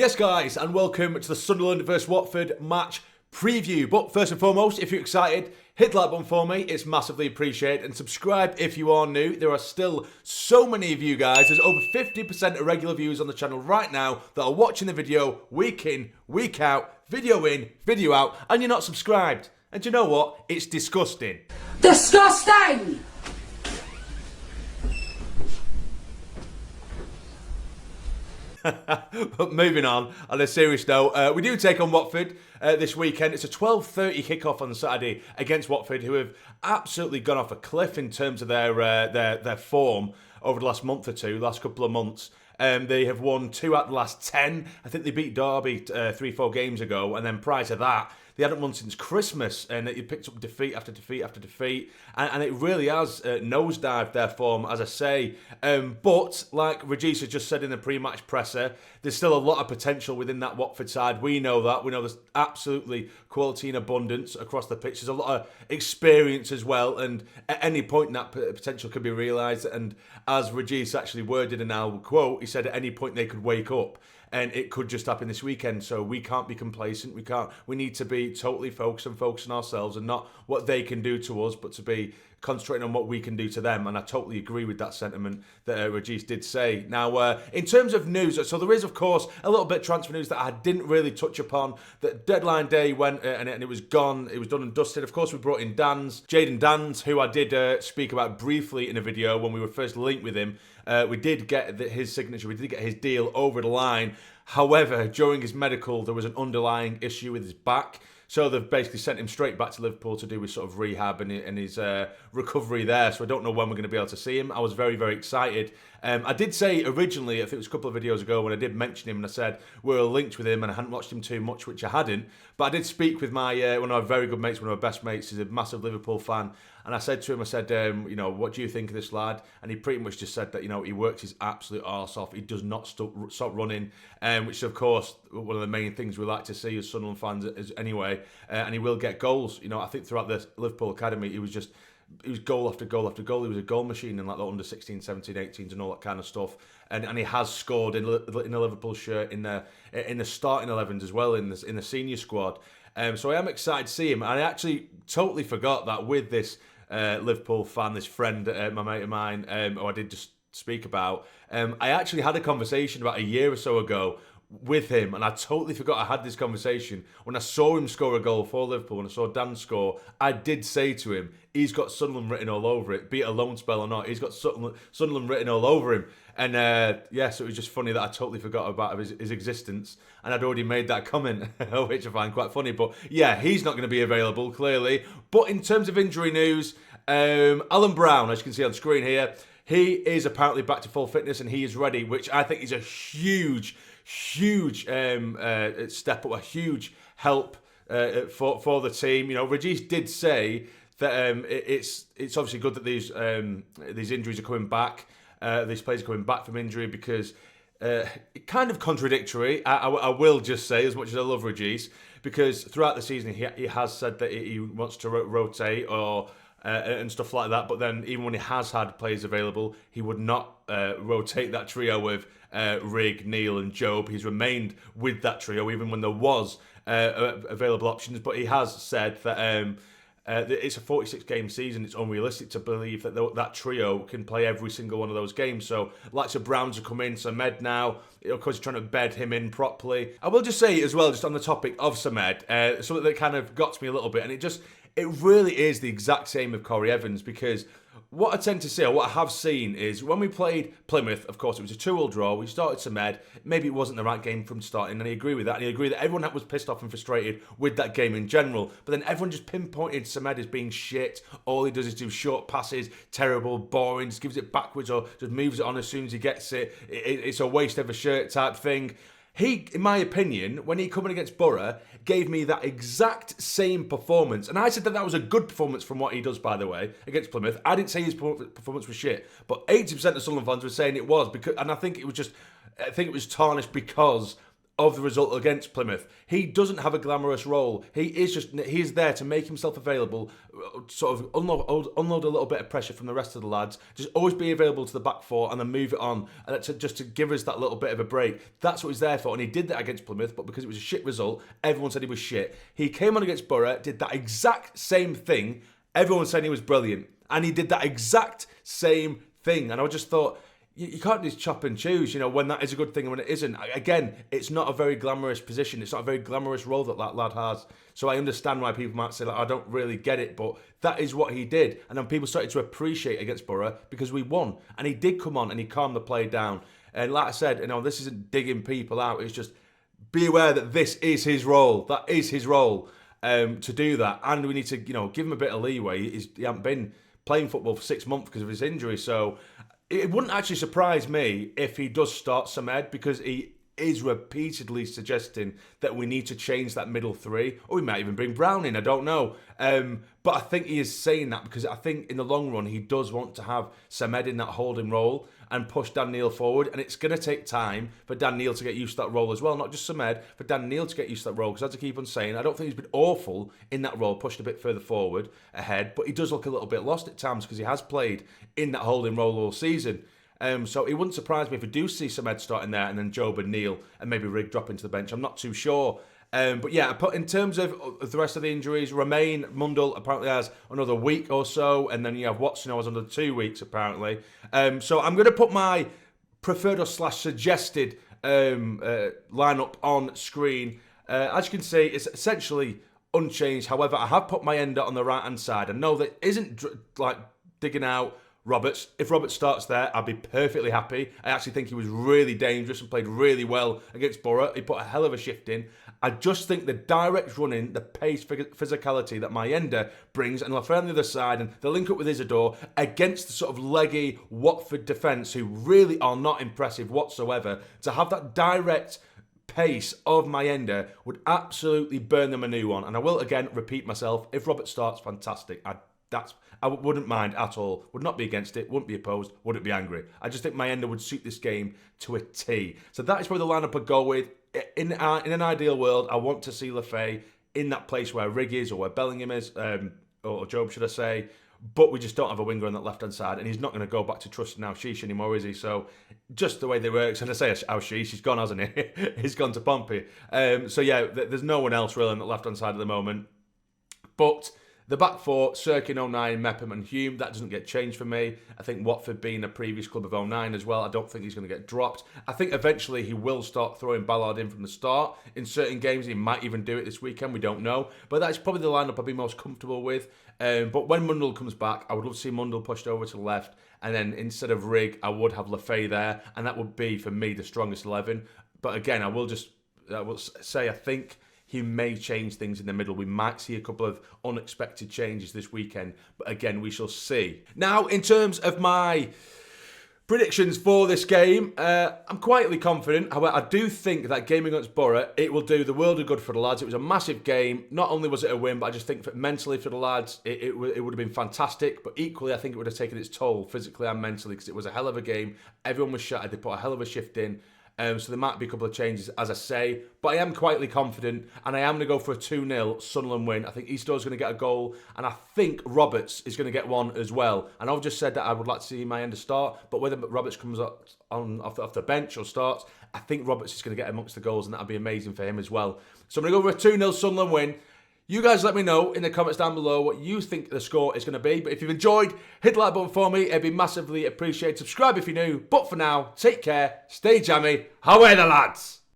Yes, guys, and welcome to the Sunderland vs Watford match preview. But first and foremost, if you're excited, hit the like button for me. It's massively appreciated. And subscribe if you are new. There are still so many of you guys. There's over 50% of regular viewers on the channel right now that are watching the video week in, week out, video in, video out, and you're not subscribed. And you know what? It's disgusting. Disgusting! But moving on a serious note, we do take on Watford this weekend. It's a 12:30 kickoff on Saturday against Watford, who have absolutely gone off a cliff in terms of their form over the last month or two, last couple of months. They have won 2 out of the last 10. I think they beat Derby 3-4 games ago, and then prior to that, they hadn't won since Christmas, and it picked up defeat after defeat after defeat, and it really has nosedived their form, as I say. But, like Rodgers has just said in the pre-match presser, there's still a lot of potential within that Watford side. We know that. We know there's absolutely quality in abundance across the pitch. There's a lot of experience as well, and at any point that potential could be realised. And as Rodgers actually worded, and I'll quote, he said at any point they could wake up. And it could just happen this weekend, so we can't be complacent. We need to be totally focused and focus on ourselves and not what they can do to us, but to be concentrating on what we can do to them. And I totally agree with that sentiment that Rodgers did say. Now, in terms of news, so there is, of course, a little bit of transfer news that I didn't really touch upon. The deadline day went and it was gone. It was done and dusted. Of course, we brought in Jayden Danns, who I did speak about briefly in a video when we were first linked with him. We did get his signature. We did get his deal over the line. However, during his medical, there was an underlying issue with his back. So they've basically sent him straight back to Liverpool to do his sort of rehab and his recovery there. So I don't know when we're going to be able to see him. I was very, very excited. I did say originally, I think it was a couple of videos ago, when I did mention him and I said we were linked with him and I hadn't watched him too much, which I hadn't. But I did speak with my one of my very good mates, one of my best mates. He's a massive Liverpool fan. And I said to him, what do you think of this lad? And he pretty much just said that, he works his absolute arse off. He does not stop running, which is, of course, one of the main things we like to see as Sunderland fans anyway. And he will get goals. I think throughout the Liverpool Academy, he was goal after goal after goal. He was a goal machine in like the under 16, 17, 18s and all that kind of stuff. And he has scored in a Liverpool shirt in the starting 11s as well in the senior squad. So I am excited to see him. And I actually totally forgot that with this Liverpool fan, this friend, my mate of mine, who I did just speak about, I actually had a conversation about a year or so ago with him, and I totally forgot I had this conversation. When I saw him score a goal for Liverpool, when I saw Dan score, I did say to him, he's got Sunderland written all over it, be it a loan spell or not, he's got Sunderland written all over him. And so it was just funny that I totally forgot about his existence, and I'd already made that comment, which I find quite funny. But yeah, he's not going to be available, clearly. But in terms of injury news, Alan Brown, as you can see on screen here, he is apparently back to full fitness and he is ready, which I think is a huge step up, a huge help for the team. Rodgers did say that it's obviously good that these injuries are coming back. These players are coming back from injury because kind of contradictory. I will just say, as much as I love Rodgers, because throughout the season he has said that he wants to rotate or and stuff like that. But then even when he has had players available, he would not rotate that trio of Rig, Neil and Job. He's remained with that trio even when there was available options. But he has said that it's a 46-game season. It's unrealistic to believe that that trio can play every single one of those games. So lots of Browns have come in. Samed now, of course, trying to bed him in properly. I will just say as well, just on the topic of Samed, something that kind of got to me a little bit, and it really is the exact same with Corey Evans, because what I tend to see, or what I have seen, is when we played Plymouth, of course, it was a 2-2 draw. We started Samed. Maybe it wasn't the right game from starting, and I agree with that. And I agree that everyone was pissed off and frustrated with that game in general. But then everyone just pinpointed Samed as being shit. All he does is do short passes, terrible, boring, just gives it backwards or just moves it on as soon as he gets it. It's a waste of a shirt type thing. He, in my opinion, when he came in against Borough, gave me that exact same performance. And I said that was a good performance from what he does, by the way, against Plymouth. I didn't say his performance was shit, but 80% of Sunderland fans were saying it was, and I think it was tarnished because of the result against Plymouth. He doesn't have a glamorous role. He's there to make himself available, sort of unload a little bit of pressure from the rest of the lads, just always be available to the back four and then move it on, and just to give us that little bit of a break. That's what he's there for, and he did that against Plymouth, but because it was a shit result, everyone said he was shit. He came on against Borough, did that exact same thing. Everyone said he was brilliant, and he did that exact same thing, and I just thought, you can't just chop and choose, when that is a good thing and when it isn't. Again, it's not a very glamorous position. It's not a very glamorous role that lad has. So I understand why people might say, I don't really get it, but that is what he did. And then people started to appreciate against Borough because we won. And he did come on and he calmed the play down. And like I said, this isn't digging people out. It's just be aware that this is his role. That is his role to do that. And we need to, give him a bit of leeway. He hasn't been playing football for 6 months because of his injury. So it wouldn't actually surprise me if he does start Samed, because he is repeatedly suggesting that we need to change that middle three, or we might even bring Brown in, I don't know. But I think he is saying that because I think in the long run he does want to have Samed in that holding role and push Dan Neil forward, and it's going to take time for Dan Neil to get used to that role as well, not just Samed, for Dan Neil to get used to that role, because as I keep on saying, I don't think he's been awful in that role, pushed a bit further forward, ahead, but he does look a little bit lost at times because he has played in that holding role all season. So it wouldn't surprise me if we do see Samed starting there and then Job and Neil and maybe Rigg drop into the bench. I'm not too sure. But yeah, in terms of the rest of the injuries, Romain Mundle apparently has another week or so, and then you have Watson who has another 2 weeks apparently. So I'm going to put my preferred or suggested lineup on screen. As you can see, it's essentially unchanged. However, I have put my ender on the right hand side. I know that isn't like digging out Roberts. If Roberts starts there, I'd be perfectly happy. I actually think he was really dangerous and played really well against Borough. He put a hell of a shift in. I just think the direct running, the pace, physicality that Mayenda brings, and Lafayette on the other side, and the link up with Isidore against the sort of leggy Watford defence, who really are not impressive whatsoever, to have that direct pace of Mayenda would absolutely burn them a new one. And I will again repeat myself, if Roberts starts, fantastic. I wouldn't mind at all. Would not be against it. Wouldn't be opposed. Wouldn't be angry. I just think Mayenda would suit this game to a T. So that is probably the lineup I'd go with. In an ideal world, I want to see Lafay in that place where Rigg is, or where Bellingham is, or Job, should I say. But we just don't have a winger on that left-hand side, and he's not going to go back to trusting Al-Shish anymore, is he? So just the way they work. And I say Al-Shish, he's gone, hasn't he? He's gone to Pompey. So yeah, there's no one else really on the left-hand side at the moment. But the back four, Sirkin, 09, Mepham and Hume, that doesn't get changed for me. I think Watford being a previous club of 09 as well, I don't think he's going to get dropped. I think eventually he will start throwing Ballard in from the start. In certain games, he might even do it this weekend, we don't know. But that's probably the lineup I'd be most comfortable with. But when Mundle comes back, I would love to see Mundle pushed over to the left. And then instead of Rigg, I would have Lafay there. And that would be, for me, the strongest 11. But again, I will say, I think he may change things in the middle. We might see a couple of unexpected changes this weekend. But again, we shall see. Now, in terms of my predictions for this game, I'm quietly confident. However, I do think that game against Borough, it will do the world of good for the lads. It was a massive game. Not only was it a win, but I just think mentally for the lads, it would have been fantastic. But equally, I think it would have taken its toll physically and mentally, because it was a hell of a game. Everyone was shattered. They put a hell of a shift in. So there might be a couple of changes, as I say. But I am quietly confident, and I am going to go for a 2-0 Sunderland win. I think Eastore's going to get a goal, and I think Roberts is going to get one as well. And I've just said that I would like to see Mayenda start, but whether Roberts comes up off the bench or starts, I think Roberts is going to get amongst the goals, and that would be amazing for him as well. So I'm going to go for a 2-0 Sunderland win. You guys let me know in the comments down below what you think the score is going to be. But if you've enjoyed, hit the like button for me. It'd be massively appreciated. Subscribe if you're new. But for now, take care, stay jammy. Away the lads!